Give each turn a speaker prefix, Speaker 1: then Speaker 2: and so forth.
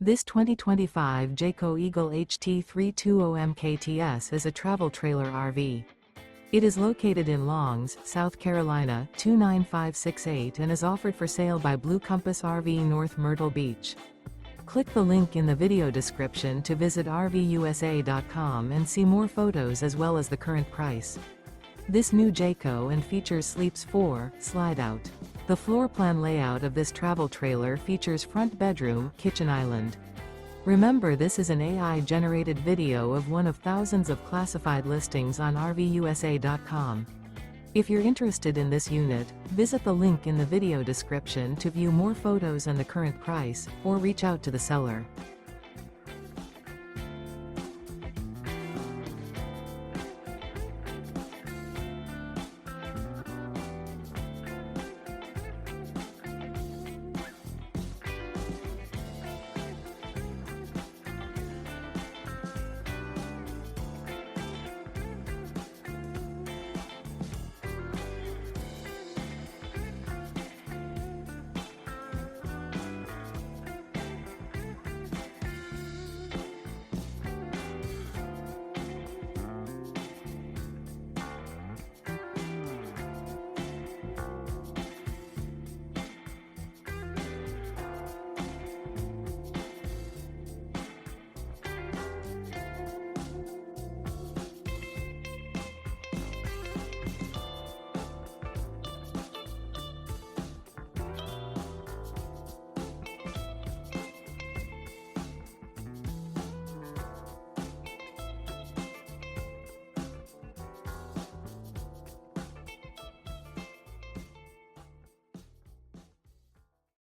Speaker 1: This 2025 Jayco Eagle HT 320 MKTS is a travel trailer RV. It is located in Longs, South Carolina, 29568 and is offered for sale by Blue Compass RV North Myrtle Beach. Click the link in the video description to visit RVUSA.com and see more photos as well as the current price. This new Jayco and features Sleeps 4, Slideout. The floor plan layout of this travel trailer features front bedroom, kitchen island. Remember, this is an AI-generated video of one of thousands of classified listings on RVUSA.com. If you're interested in this unit, visit the link in the video description to view more photos and the current price, or reach out to the seller.